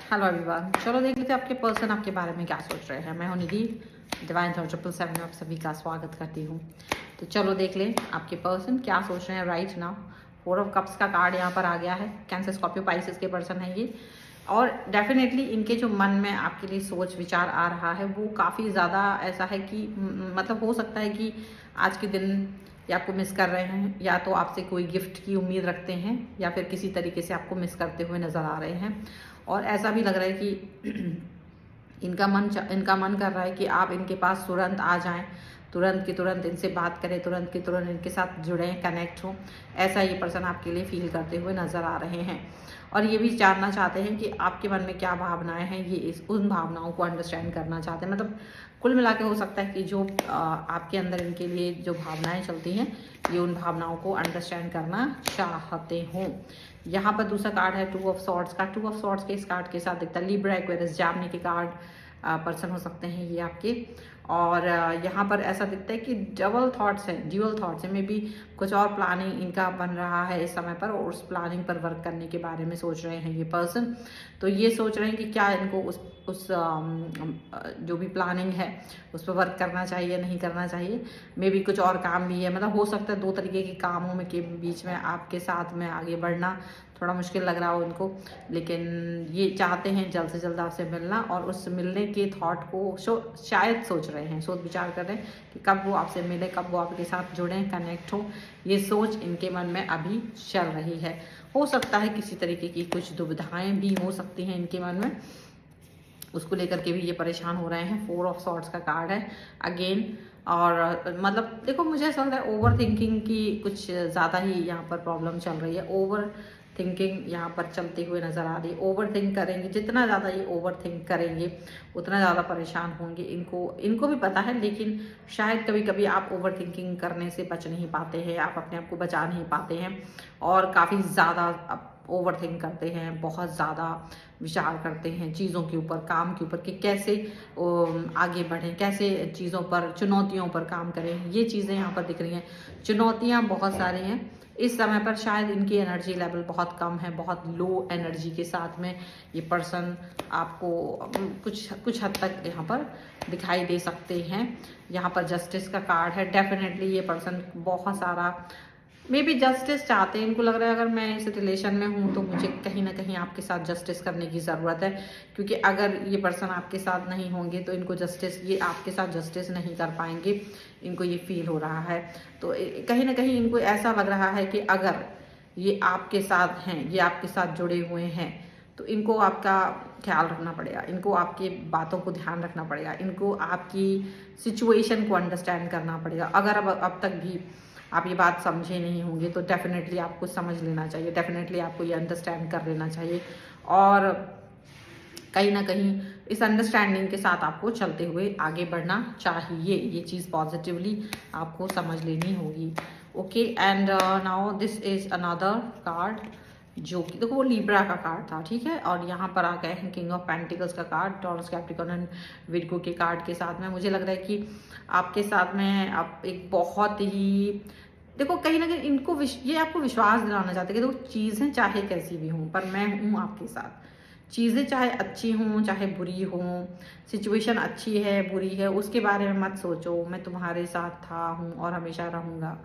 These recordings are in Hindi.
हेलो एवरीवन, चलो देख लेते हैं आपके पर्सन आपके बारे में क्या सोच रहे हैं। मैं हूं निधि, डिवाइन 777 में आप सभी का स्वागत करती हूं। तो चलो देख लें आपके पर्सन क्या सोच रहे हैं राइट नाउ। 4 ऑफ कप्स का कार्ड यहाँ पर आ गया है। कैंसर, स्कॉर्पियो, पाइसेस के पर्सन है ये। और डेफिनेटली इनके जो मन में आपके लिए सोच विचार आ रहा है वो काफ़ी ज़्यादा ऐसा है कि मतलब हो सकता है कि आज के दिन या आपको मिस कर रहे हैं, या तो आपसे कोई गिफ्ट की उम्मीद रखते हैं, या फिर किसी तरीके से आपको मिस करते हुए नज़र आ रहे हैं। और ऐसा भी लग रहा है कि इनका मन कर रहा है कि आप इनके पास तुरंत आ जाएं, तुरंत की तुरंत इनसे बात करें, तुरंत की तुरंत इनके साथ जुड़ें, कनेक्ट हों। ऐसा ये पर्सन आपके लिए फील करते हुए नज़र आ रहे हैं। और ये भी जानना चाहते हैं कि आपके मन में क्या भावनाएं हैं, ये उन भावनाओं को अंडरस्टैंड करना चाहते हैं। मतलब कुल मिला के हो सकता है कि जो आपके अंदर इनके लिए जो भावनाएं चलती हैं, ये उन भावनाओं को अंडरस्टैंड करना चाहते हों। यहाँ पर दूसरा कार्ड है 2 ऑफ सॉर्ड्स का। 2 ऑफ सॉर्ड्स के इस कार्ड के साथ दिखता है लिब्रा, एक्वेरियस, जेमिनी के कार्ड पर्सन हो सकते हैं ये आपके। और यहाँ पर ऐसा दिखता है कि डबल थॉट्स हैं, ड्यूअल थॉट्स हैं। मे बी कुछ और प्लानिंग इनका बन रहा है इस समय पर, और उस प्लानिंग पर वर्क करने के बारे में सोच रहे हैं ये पर्सन। तो ये सोच रहे हैं कि क्या इनको उस जो भी प्लानिंग है उस पर वर्क करना चाहिए, नहीं करना चाहिए। मे बी कुछ और काम भी है। मतलब हो सकता है 2 तरीके के कामों में के बीच में आपके साथ में आगे बढ़ना थोड़ा मुश्किल लग रहा हो इनको, लेकिन ये चाहते हैं जल्द से जल्द आपसे मिलना। और उस मिलने के थॉट को शायद सोच रहे हैं, सोच विचार कर रहे हैं कि कब वो आपसे मिले, कब वो आपके साथ जुड़ें, कनेक्ट हो। ये सोच इनके मन में अभी चल रही है। हो सकता है किसी तरीके की कुछ दुविधाएं भी हो सकती हैं इनके मन में, उसको लेकर के भी ये परेशान हो रहे हैं। 4 ऑफ सॉर्ड्स का कार्ड है अगेन। और मतलब देखो, मुझे ऐसा लगता है ओवर थिंकिंग की कुछ ज़्यादा ही यहाँ पर प्रॉब्लम चल रही है। ओवर थिंकिंग यहाँ पर चलते हुए नज़र आ रही है। ओवर थिंक करेंगे, जितना ज़्यादा ये ओवर थिंक करेंगे उतना ज़्यादा परेशान होंगे। इनको भी पता है, लेकिन शायद कभी कभी आप ओवर थिंकिंग करने से बच नहीं पाते हैं, आप अपने आप को बचा नहीं पाते हैं और काफ़ी ज़्यादा ओवर थिंक करते हैं, बहुत ज़्यादा विचार करते हैं चीज़ों के ऊपर, काम के ऊपर, कि कैसे आगे बढ़ें, कैसे चीज़ों पर, चुनौतियों पर काम करें। ये चीज़ें यहाँ पर दिख रही हैं। चुनौतियाँ बहुत सारी हैं इस समय पर। शायद इनकी एनर्जी लेवल बहुत कम है, बहुत लो एनर्जी के साथ में ये पर्सन आपको कुछ हद तक यहाँ पर दिखाई दे सकते हैं। यहाँ पर जस्टिस का कार्ड है। डेफिनेटली ये पर्सन बहुत सारा मे बी जस्टिस चाहते हैं। इनको लग रहा है अगर मैं इस रिलेशन में हूँ तो मुझे कहीं ना कहीं आपके साथ जस्टिस करने की ज़रूरत है, क्योंकि अगर ये पर्सन आपके साथ नहीं होंगे तो इनको ये आपके साथ जस्टिस नहीं कर पाएंगे। इनको ये फील हो रहा है। तो कहीं ना कहीं इनको ऐसा लग रहा है कि अगर ये आपके साथ हैं, ये आपके साथ जुड़े हुए हैं, तो इनको आपका ख्याल रखना पड़ेगा, इनको आपकी बातों को ध्यान रखना पड़ेगा, इनको आपकी सिचुएशन को अंडरस्टैंड करना पड़ेगा। अगर अब तक भी आप ये बात समझे नहीं होंगे तो डेफिनेटली आपको समझ लेना चाहिए, डेफिनेटली आपको ये अंडरस्टैंड कर लेना चाहिए। और कहीं ना कहीं इस अंडरस्टैंडिंग के साथ आपको चलते हुए आगे बढ़ना चाहिए। ये चीज़ पॉजिटिवली आपको समझ लेनी होगी। Okay, and now this is another card, जो कि देखो वो लिब्रा का कार्ड था, ठीक है। और यहाँ पर आ गए हैं किंग ऑफ पेंटिकल्स का card, taurus, Capricorn and Virgo के कार्ड के साथ में। मुझे लग रहा है कि आपके साथ में आप एक बहुत ही, देखो कहीं ना कहीं ये आपको विश्वास दिलाना चाहते हैं कि देखो चीज़ें चाहे कैसी भी हों, पर मैं हूँ आपके साथ। चीज़ें चाहे अच्छी हों चाहे बुरी हों, सिचुएशन अच्छी है बुरी है, उसके बारे में मत सोचो। मैं तुम्हारे साथ था, हूँ और हमेशा रहूँगा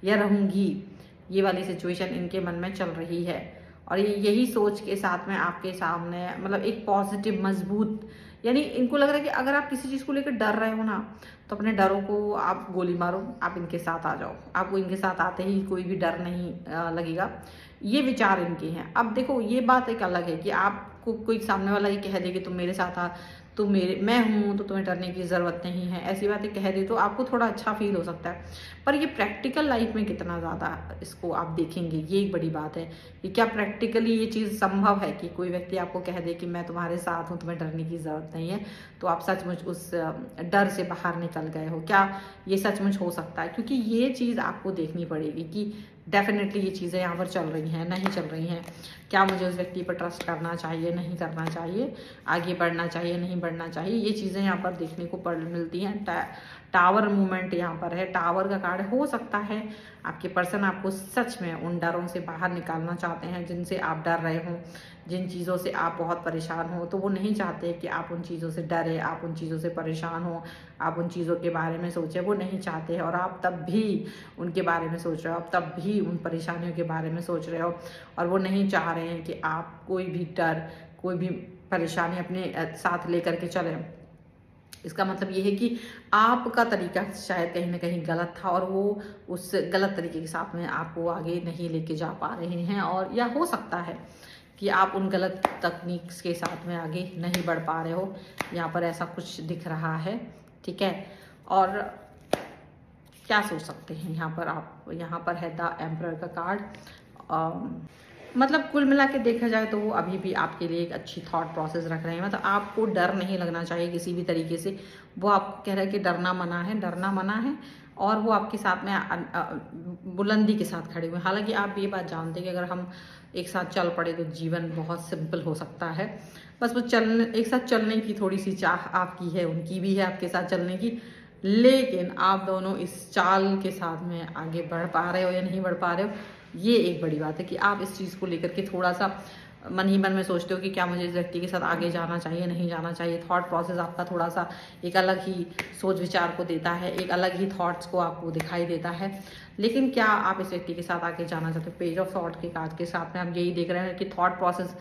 या रहूँगी। ये वाली सिचुएशन इनके मन में चल रही है। और यही सोच के साथ में आपके सामने मतलब एक पॉजिटिव मजबूत, यानी इनको लग रहा है कि अगर आप किसी चीज़ को लेकर डर रहे हो ना, तो अपने डरों को आप गोली मारो, आप इनके साथ आ जाओ। आपको इनके साथ आते ही कोई भी डर नहीं लगेगा। ये विचार इनके हैं। अब देखो ये बात एक अलग है कि आपको कोई सामने वाला ये कह दे कि तुम मेरे साथ आ, मैं हूँ तो तुम्हें डरने की ज़रूरत नहीं है, ऐसी बातें कह दे तो आपको थोड़ा अच्छा फील हो सकता है। पर ये प्रैक्टिकल लाइफ में कितना ज़्यादा इसको आप देखेंगे, ये एक बड़ी बात है कि क्या प्रैक्टिकली ये चीज़ संभव है कि कोई व्यक्ति आपको कह दे कि मैं तुम्हारे साथ हूँ, तुम्हें डरने की ज़रूरत नहीं है। तो आप सचमुच उस डर से बाहर निकल गए हो क्या? ये सचमुच हो सकता है, क्योंकि ये चीज़ आपको देखनी पड़ेगी कि डेफिनेटली ये चीज़ें यहाँ पर चल रही हैं, नहीं चल रही हैं। क्या मुझे उस व्यक्ति पर ट्रस्ट करना चाहिए, नहीं करना चाहिए, आगे बढ़ना चाहिए, नहीं बढ़ना चाहिए, ये चीज़ें यहाँ पर देखने को मिलती हैं। टावर मूवमेंट यहाँ पर है, टावर का कार्ड हो सकता है आपके पर्सन आपको सच में उन डरों से बाहर निकालना चाहते हैं जिनसे आप डर रहे हों, जिन चीज़ों से आप बहुत परेशान हो। तो वो नहीं चाहते कि आप उन चीज़ों से डरे, आप उन चीज़ों से परेशान हो, आप उन चीज़ों के बारे में सोचें, वो नहीं चाहते हैं। और आप तब भी उनके बारे में सोच रहे हो, आप तब भी उन परेशानियों के बारे में सोच रहे हो, और वो नहीं चाह रहे हैं कि आप कोई भी डर, कोई भी परेशानी अपने साथ लेकर के चलें। इसका मतलब ये है कि आपका तरीका शायद कहीं ना कहीं गलत था, और वो उस गलत तरीके के साथ में आपको आगे नहीं लेके जा पा रहे हैं, और या हो सकता है कि आप उन गलत तकनीक के साथ में आगे नहीं बढ़ पा रहे हो। यहाँ पर ऐसा कुछ दिख रहा है, ठीक है। और क्या सोच सकते हैं यहाँ पर आप, यहाँ पर है द एम्परर का कार्ड। मतलब कुल मिला के देखा जाए तो वो अभी भी आपके लिए एक अच्छी थॉट प्रोसेस रख रहे हैं। मतलब आपको डर नहीं लगना चाहिए किसी भी तरीके से। वो आपको कह रहे हैं कि डरना मना है, डरना मना है, और वो आपके साथ में बुलंदी के साथ खड़े हुए हैं। हालांकि आप ये बात जानते हैं कि अगर हम एक साथ चल पड़े तो जीवन बहुत सिंपल हो सकता है। बस वो एक साथ चलने की थोड़ी सी चाह आपकी है, उनकी भी है आपके साथ चलने की। लेकिन आप दोनों इस चाल के साथ में आगे बढ़ पा रहे हो या नहीं बढ़ पा रहे हो, ये एक बड़ी बात है कि आप इस चीज़ को लेकर के थोड़ा सा मन ही मन में सोचते हो कि क्या मुझे इस व्यक्ति के साथ आगे जाना चाहिए, नहीं जाना चाहिए। थॉट प्रोसेस आपका थोड़ा सा एक अलग ही सोच विचार को देता है, एक अलग ही थॉट्स को आपको दिखाई देता है। लेकिन क्या आप इस व्यक्ति के साथ आगे जाना चाहते हो? पेज ऑफ थॉट के कार्ड के साथ में हम यही देख रहे हैं कि थॉट प्रोसेस,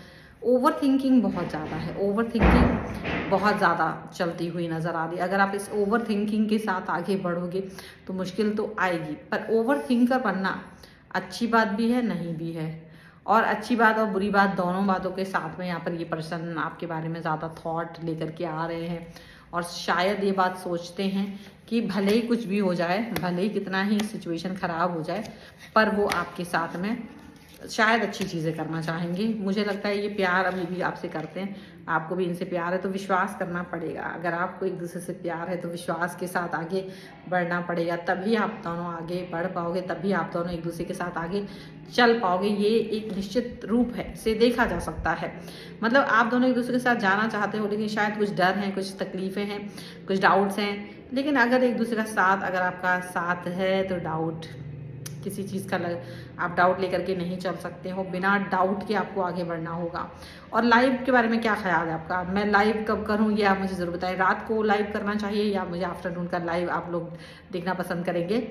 ओवर थिंकिंग बहुत ज़्यादा है, ओवर थिंकिंग बहुत ज़्यादा चलती हुई नज़र आ रही है। अगर आप इस ओवर थिंकिंग के साथ आगे बढ़ोगे तो मुश्किल तो आएगी, पर ओवर थिंकर बनना अच्छी बात भी है, नहीं भी है। और अच्छी बात और बुरी बात दोनों बातों के साथ में यहाँ पर ये पर्सन आपके बारे में ज़्यादा थॉट लेकर के आ रहे हैं, और शायद ये बात सोचते हैं कि भले ही कुछ भी हो जाए, भले ही कितना ही सिचुएशन ख़राब हो जाए, पर वो आपके साथ में शायद अच्छी चीज़ें करना चाहेंगे। मुझे लगता है ये प्यार अभी भी आपसे करते हैं, आपको भी इनसे प्यार है, तो विश्वास करना पड़ेगा। अगर आपको एक दूसरे से प्यार है तो विश्वास के साथ आगे बढ़ना पड़ेगा, तभी आप दोनों आगे बढ़ पाओगे, तभी आप दोनों एक दूसरे के साथ आगे चल पाओगे। ये एक निश्चित रूप है से देखा जा सकता है। मतलब आप दोनों एक दूसरे के साथ जाना चाहते हो, लेकिन शायद कुछ डर हैं, कुछ तकलीफ़ें हैं, कुछ डाउट्स हैं। लेकिन अगर एक दूसरे का साथ, अगर आपका साथ है तो डाउट किसी चीज़ का आप डाउट लेकर के नहीं चल सकते हो। बिना डाउट के आपको आगे बढ़ना होगा। और लाइव के बारे में क्या ख्याल है आपका? मैं लाइव कब करूं ये आप मुझे ज़रूर बताएं। रात को लाइव करना चाहिए या मुझे आफ्टरनून का लाइव आप लोग देखना पसंद करेंगे?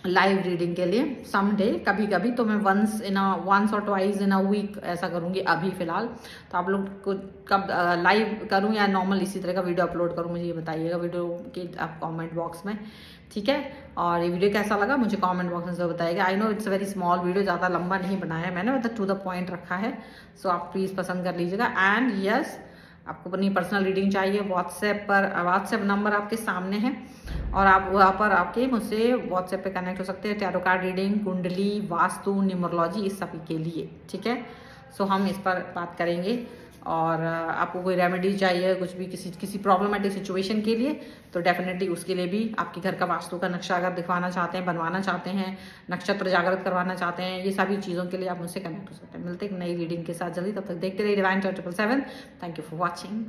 लाइव रीडिंग के लिए समडे कभी कभी तो मैं वंस और ट्वाइस इन अ वीक ऐसा करूँगी अभी फ़िलहाल। तो आप लोग को कब लाइव करूँ या नॉर्मल इसी तरह का वीडियो अपलोड करूँ, मुझे ये बताइएगा वीडियो के आप कमेंट बॉक्स में, ठीक है। और ये वीडियो कैसा लगा मुझे कमेंट बॉक्स में ज़रूर बताइएगा। I know it's very small video, ज़्यादा लंबा नहीं बनाया है मैंने, मतलब टू द पॉइंट रखा है। सो आप प्लीज़ पसंद कर लीजिएगा। एंड यस, आपको अपनी पर्सनल रीडिंग चाहिए, व्हाट्सएप नंबर आपके सामने है, और आप वहाँ पर आके मुझसे व्हाट्सएप पे कनेक्ट हो सकते हैं। टैरो कार्ड रीडिंग, कुंडली, वास्तु, न्यूमरोलॉजी, इस सभी के लिए, ठीक है। सो हम इस पर बात करेंगे। और आपको कोई रेमेडी चाहिए कुछ भी किसी प्रॉब्लमेटिक सिचुएशन के लिए, तो डेफिनेटली उसके लिए भी आपके घर का वास्तु का नक्शा अगर दिखवाना चाहते हैं, बनवाना चाहते हैं, नक्षत्र जागृत करवाना चाहते हैं, ये सभी चीज़ों के लिए आप मुझसे कनेक्ट हो सकते हैं। मिलते हैं एक नई रीडिंग के साथ जल्दी, तब तक देखते रहिए divine 777। Thank you for watching.